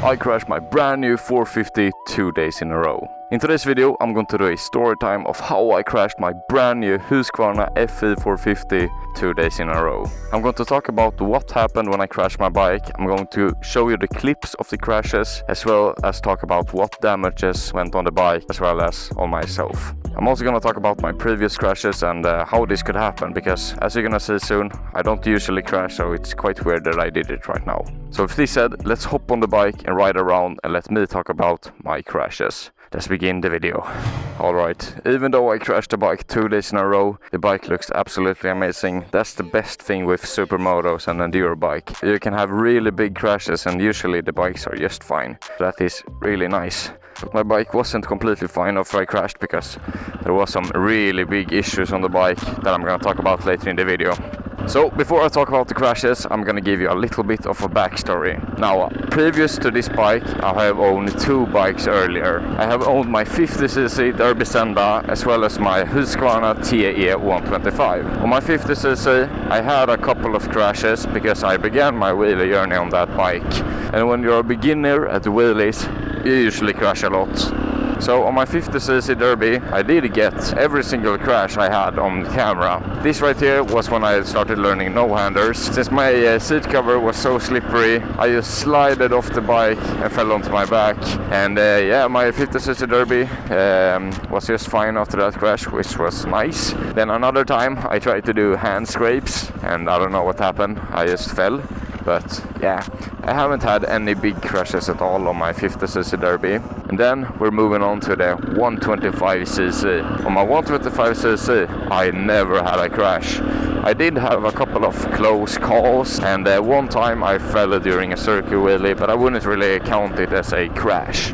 I crashed my brand new 450 2 days in a row. In today's video, I'm going to do a story time of how I crashed my brand new Husqvarna FE 450 2 days in a row. I'm going to talk about what happened when I crashed my bike. I'm going to show you the clips of the crashes, as well as talk about what damages went on the bike, as well as on myself. I'm also going to talk about my previous crashes and how this could happen, because as you're going to see soon, I don't usually crash, so it's quite weird that I did it right now. So with this said, let's hop on the bike and ride around and let me talk about my crashes. Let's begin the video. Alright, even though I crashed the bike 2 days in a row, the bike looks absolutely amazing. That's the best thing with supermotos and enduro bike. You can have really big crashes and usually the bikes are just fine. That is really nice. But my bike wasn't completely fine after I crashed because there was some really big issues on the bike that I'm gonna talk about later in the video. So before I talk about the crashes, I'm gonna give you a little bit of a backstory. Now, previous to this bike, I have owned two bikes earlier. I have owned my 50cc Derby Senda as well as my Husqvarna TE 125. On my 50cc, I had a couple of crashes because I began my wheelie journey on that bike. And when you're a beginner at the wheelies, you usually crash a lot. So on my 50cc Derby, I did get every single crash I had on camera. This right here was when I started learning no-handers. Since my seat cover was so slippery, I just slided off the bike and fell onto my back. And yeah, my 50cc Derby was just fine after that crash, which was nice. Then another time I tried to do hand scrapes and I don't know what happened, I just fell. But yeah, I haven't had any big crashes at all on my 50cc Derby. And then we're moving on to the 125cc. On my 125cc, I never had a crash. I did have a couple of close calls, and one time I fell during a circuit wheelie, but I wouldn't really count it as a crash.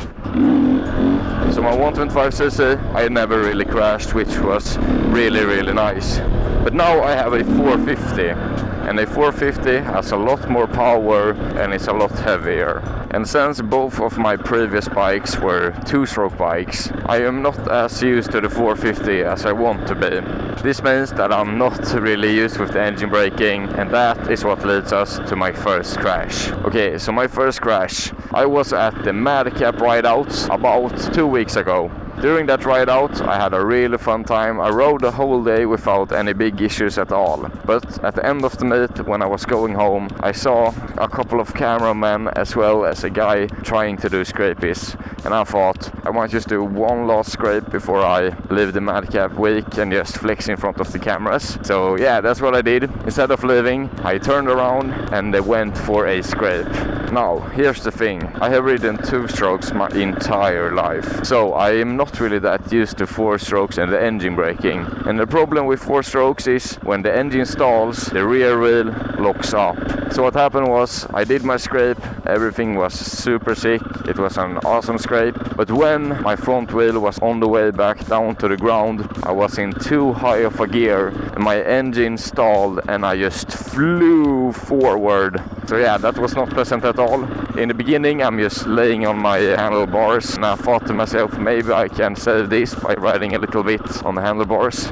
So my 125cc, I never really crashed, which was really nice. But now I have a 450. And a 450 has a lot more power and it's a lot heavier. And since both of my previous bikes were two-stroke bikes, I am not as used to the 450 as I want to be. This means that I'm not really used with the engine braking, and that is what leads us to my first crash. Okay, so my first crash. I was at the Madcap Rideouts about 2 weeks ago. During that ride out, I had a really fun time. I rode the whole day without any big issues at all. But at the end of the meet, when I was going home, I saw a couple of cameramen as well as a guy trying to do scrapies. And I thought, I might just do one last scrape before I leave the Madcap week and just flex in front of the cameras. So yeah, that's what I did. Instead of leaving, I turned around and went for a scrape. Now, here's the thing. I have ridden two strokes my entire life. So I am not really that used to four strokes and the engine braking. And the problem with four strokes is when the engine stalls, the rear wheel locks up. So what happened was, I did my scrape, everything was super sick, it was an awesome scrape. But when my front wheel was on the way back down to the ground, I was in too high of a gear and my engine stalled and I just flew forward. So yeah, that was not pleasant at all. In the beginning, I'm just laying on my handlebars and I thought to myself, maybe I can save this by riding a little bit on the handlebars.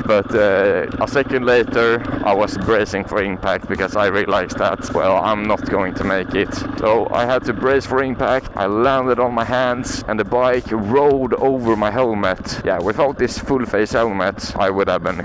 But a second later, I was bracing for impact because I realized that, well, I'm not going to make it. So I had to brace for impact. I landed on my hands and the bike rolled over my helmet. Yeah, without this full face helmet, I would have been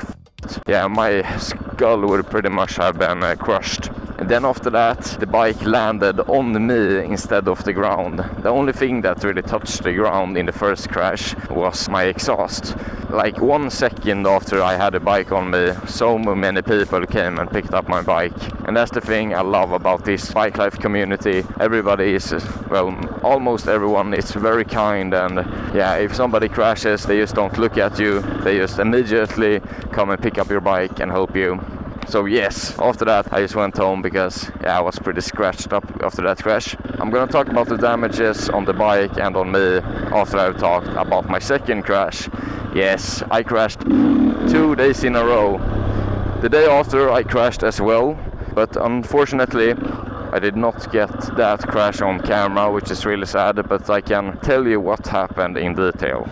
yeah, my skull would pretty much have been crushed. And then after that, the bike landed on me instead of the ground. The only thing that really touched the ground in the first crash was my exhaust. Like 1 second after I had a bike on me, so many people came and picked up my bike. And that's the thing I love about this bike life community. Everybody is, well, almost everyone is very kind, and yeah, if somebody crashes, they just don't look at you. They just immediately come and pick up your bike and help you. So yes, after that I just went home because yeah, I was pretty scratched up after that crash. I'm gonna talk about the damages on the bike and on me after I've talked about my second crash. Yes, I crashed 2 days in a row. The day after I crashed as well, but unfortunately I did not get that crash on camera, which is really sad, but I can tell you what happened in detail.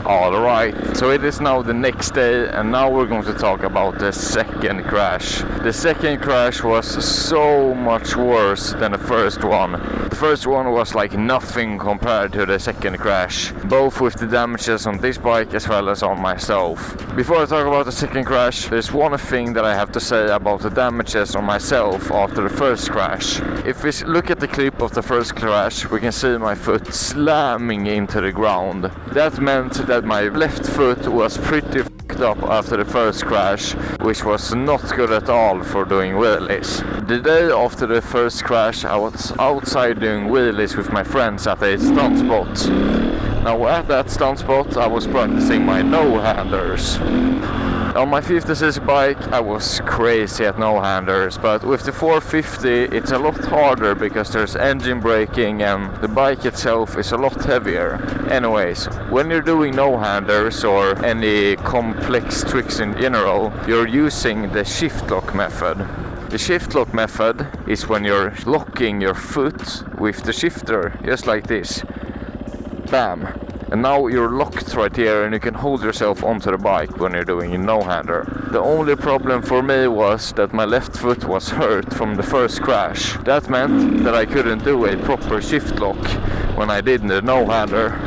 Alright, so it is now the next day, and now we're going to talk about the second crash. The second crash was so much worse than the first one. The first one was like nothing compared to the second crash, both with the damages on this bike as well as on myself. Before I talk about the second crash, there's one thing that I have to say about the damages on myself after the first crash. If we look at the clip of the first crash, we can see my foot slamming into the ground. That meant that my left foot was pretty fucked up after the first crash, which was not good at all for doing wheelies. The day after the first crash, I was outside doing wheelies with my friends at a stunt spot. Now at that stunt spot, I was practicing my no-handers. On my 50cc bike, I was crazy at no-handers, but with the 450 it's a lot harder because there's engine braking and the bike itself is a lot heavier. Anyways, when you're doing no-handers or any complex tricks in general, you're using the shift lock method. The shift lock method is when you're locking your foot with the shifter, just like this. Bam! And now you're locked right here and you can hold yourself onto the bike when you're doing a no-hander. The only problem for me was that my left foot was hurt from the first crash. That meant that I couldn't do a proper shift lock when I did the no-hander.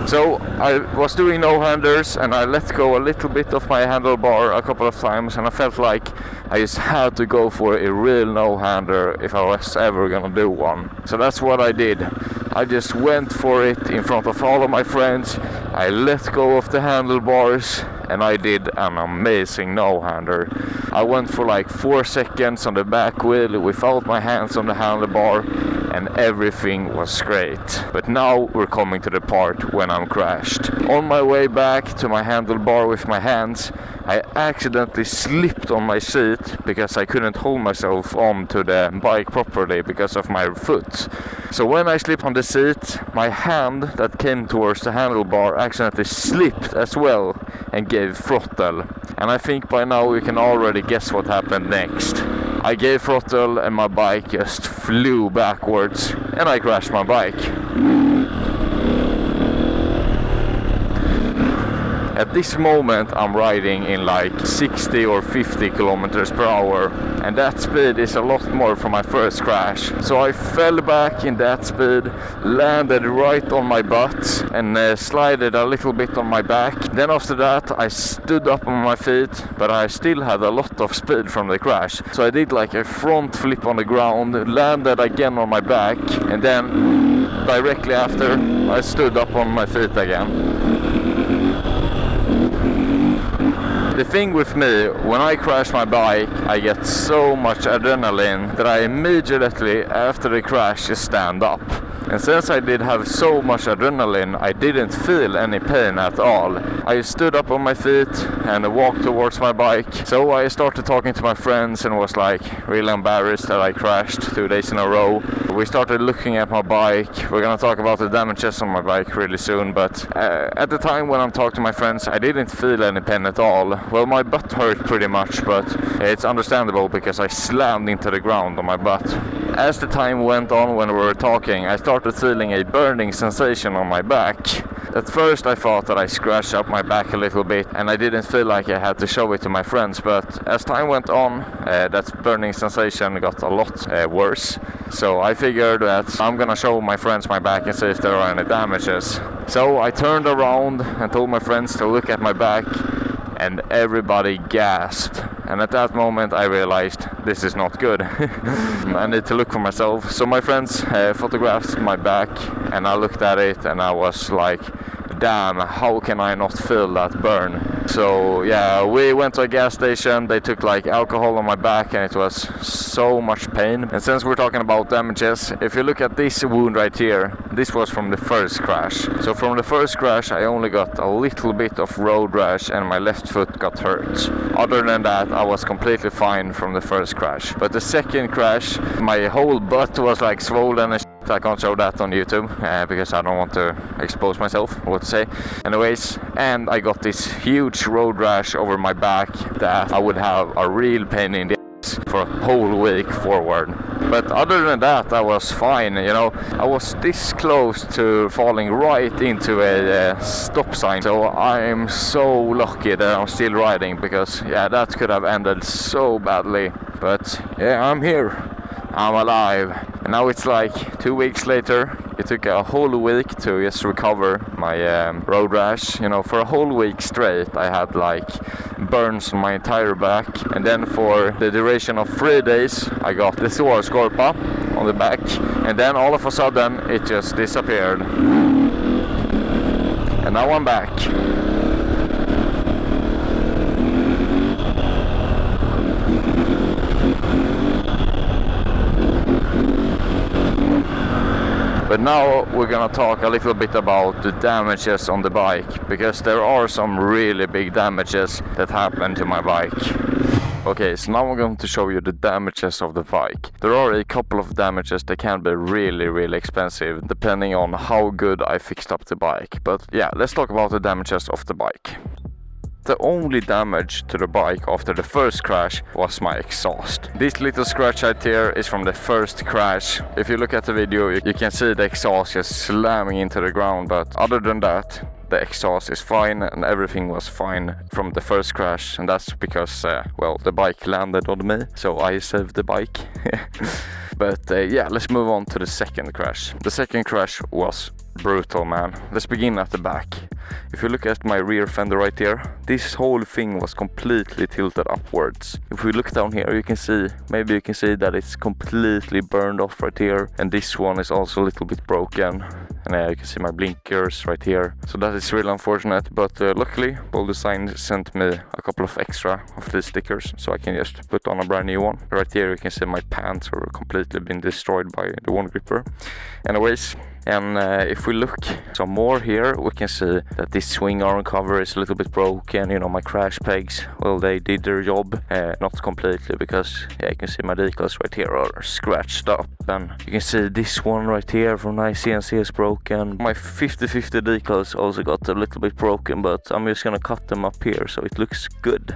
So I was doing no-handers and I let go a little bit of my handlebar a couple of times, and I felt like I just had to go for a real no-hander if I was ever gonna do one. So that's what I did. I just went for it in front of all of my friends. I let go of the handlebars and I did an amazing no-hander. I went for like 4 seconds on the back wheel without my hands on the handlebar, and everything was great. But now we're coming to the part when I'm crashed. On my way back to my handlebar with my hands, I accidentally slipped on my seat because I couldn't hold myself onto the bike properly because of my foot. So when I slipped on the seat, my hand that came towards the handlebar accidentally slipped as well and gave throttle. And I think by now you can already guess what happened next. I gave throttle and my bike just flew backwards and I crashed my bike. At this moment I'm riding in like 60 or 50 kilometers per hour, and that speed is a lot more from my first crash. So I fell back in that speed, landed right on my butt and slided a little bit on my back. Then after that I stood up on my feet, but I still had a lot of speed from the crash. So I did like a front flip on the ground, landed again on my back, and then directly after I stood up on my feet again. The thing with me, when I crash my bike, I get so much adrenaline that I immediately after the crash just stand up. And since I did have so much adrenaline, I didn't feel any pain at all. I stood up on my feet and walked towards my bike. So I started talking to my friends and was like really embarrassed that I crashed 2 days in a row. We started looking at my bike. We're gonna talk about the damages on my bike really soon, but at the time when I'm talking to my friends, I didn't feel any pain at all. Well, my butt hurt pretty much, but it's understandable because I slammed into the ground on my butt. As the time went on when we were talking, I started feeling a burning sensation on my back. At first I thought that I scratched up my back a little bit and I didn't feel like I had to show it to my friends, but as time went on, that burning sensation got a lot worse. So I figured that I'm gonna show my friends my back and see if there are any damages. So I turned around and told my friends to look at my back, and everybody gasped. And at that moment I realized this is not good. I need to look for myself. So my friends photographed my back and I looked at it and I was like, damn, how can I not feel that burn? So yeah, we went to a gas station. They took like alcohol on my back and it was so much pain. And since we're talking about damages, if you look at this wound right here, this was from the first crash. So from the first crash I only got a little bit of road rash and my left foot got hurt. Other than that I was completely fine from the first crash. But the second crash, my whole butt was like swollen and I can't show that on YouTube because I don't want to expose myself, what to say. Anyways, and I got this huge road rash over my back that I would have a real pain in the ass for a whole week forward. But other than that, I was fine, you know. I was this close to falling right into a stop sign. So I'm so lucky that I'm still riding, because yeah, that could have ended so badly. But yeah, I'm here. I'm alive. And now it's like 2 weeks later. It took a whole week to just recover my road rash. You know, for a whole week straight I had like burns on my entire back. And then for the duration of 3 days I got the sore scorpa on the back. And then all of a sudden it just disappeared. And now I'm back. But now we're gonna talk a little bit about the damages on the bike, because there are some really big damages that happened to my bike. Okay, so now I'm going to show you the damages of the bike. There are a couple of damages that can be really expensive depending on how good I fixed up the bike. But yeah, let's talk about the damages of the bike. The only damage to the bike after the first crash was my exhaust. This little scratch right here is from the first crash. If you look at the video, you can see the exhaust just slamming into the ground, but other than that, the exhaust is fine and everything was fine from the first crash, and that's because, well, the bike landed on me, so I saved the bike. But yeah, let's move on to the second crash. The second crash was brutal, man. Let's begin at the back. If you look at my rear fender right here, this whole thing was completely tilted upwards. If we look down here, you can see, maybe you can see that it's completely burned off right here, and this one is also a little bit broken. And you can see my blinkers right here. So that is really unfortunate, but luckily Boulder Design sent me a couple of extra of these stickers, so I can just put on a brand new one. Right here you can see my pants are completely been destroyed by the one gripper. Anyways, and if we look some more here, we can see that this swing arm cover is a little bit broken. You know, my crash pegs, well, they did their job, not completely, because yeah, you can see my decals right here are scratched up, and you can see this one right here from CNC is broken. My 50/50 decals also got a little bit broken, but I'm just gonna cut them up here so it looks good.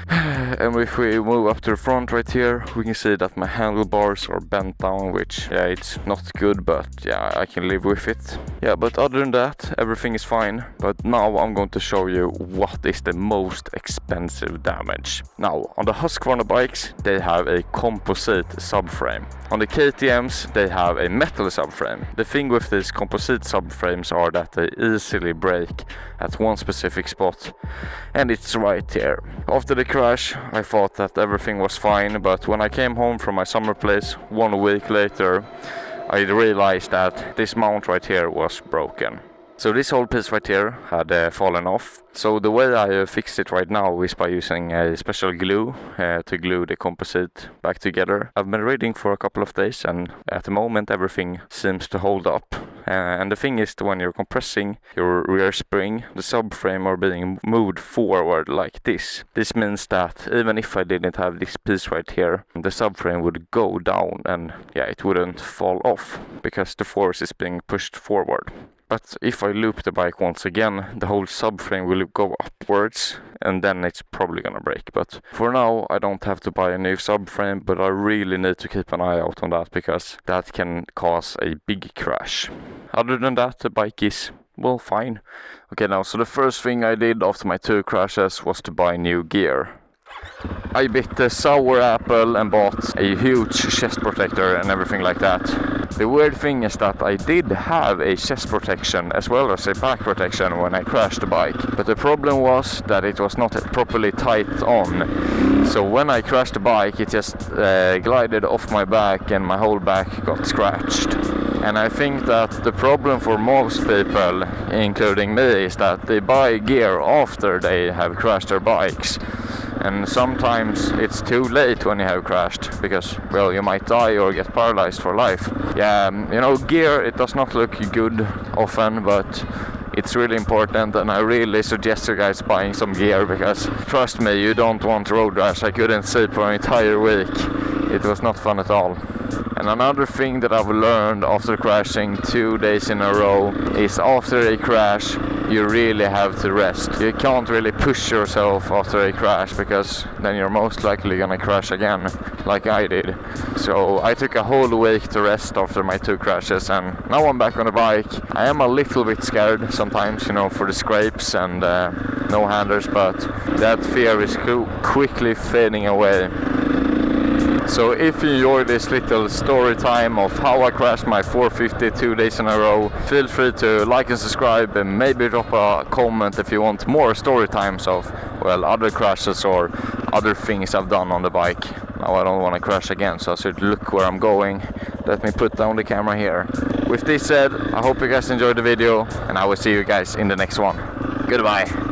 And if we move up to the front right here, we can see that my handlebars are bent down, which yeah, it's not good, but yeah, I can live with it. Yeah, but other than that, everything is fine. But now I'm going to show you what is the most expensive damage. Now, on the Husqvarna bikes, they have a composite subframe. On the KTMs, they have a metal subframe. The thing with these composite subframes are that they easily break at one specific spot, and it's right here. After the crash, I thought that everything was fine, but when I came home from my summer place 1 week later, I realized that this mount right here was broken. So this whole piece right here had fallen off. So the way I fixed it right now is by using a special glue to glue the composite back together. I've been reading for a couple of days, and at the moment everything seems to hold up. And the thing is that when you're compressing your rear spring, the subframe are being moved forward like this. This means that even if I didn't have this piece right here, the subframe would go down and yeah, it wouldn't fall off because the force is being pushed forward. But if I loop the bike once again, the whole subframe will go upwards, and then it's probably gonna break. But for now, I don't have to buy a new subframe, but I really need to keep an eye out on that, because that can cause a big crash. Other than that, the bike is, well, fine. Okay, now, so the first thing I did after my 2 crashes was to buy new gear. I bit the sour apple and bought a huge chest protector and everything like that. The weird thing is that I did have a chest protection as well as a back protection when I crashed the bike, but the problem was that it was not properly tight on. So when I crashed the bike, it just glided off my back and my whole back got scratched. And I think that the problem for most people, including me, is that they buy gear after they have crashed their bikes. And sometimes it's too late when you have crashed, because, well, you might die or get paralyzed for life. Yeah, you know, gear, it does not look good often, but it's really important, and I really suggest you guys buying some gear, because trust me, you don't want road rash. I couldn't sleep for an entire week. It was not fun at all. And another thing that I've learned after crashing 2 days in a row is after a crash, you really have to rest. You can't really push yourself after a crash, because then you're most likely gonna crash again, like I did. So I took a whole week to rest after my 2 crashes, and now I'm back on the bike. I am a little bit scared sometimes, you know, for the scrapes and no handers, but that fear is quickly fading away. So if you enjoyed this little story time of how I crashed my 450 2 days in a row, feel free to like and subscribe, and maybe drop a comment if you want more story times of, well, other crashes or other things I've done on the bike. Now I don't want to crash again, so I should look where I'm going. Let me put down the camera here. With this said, I hope you guys enjoyed the video, and I will see you guys in the next one. Goodbye.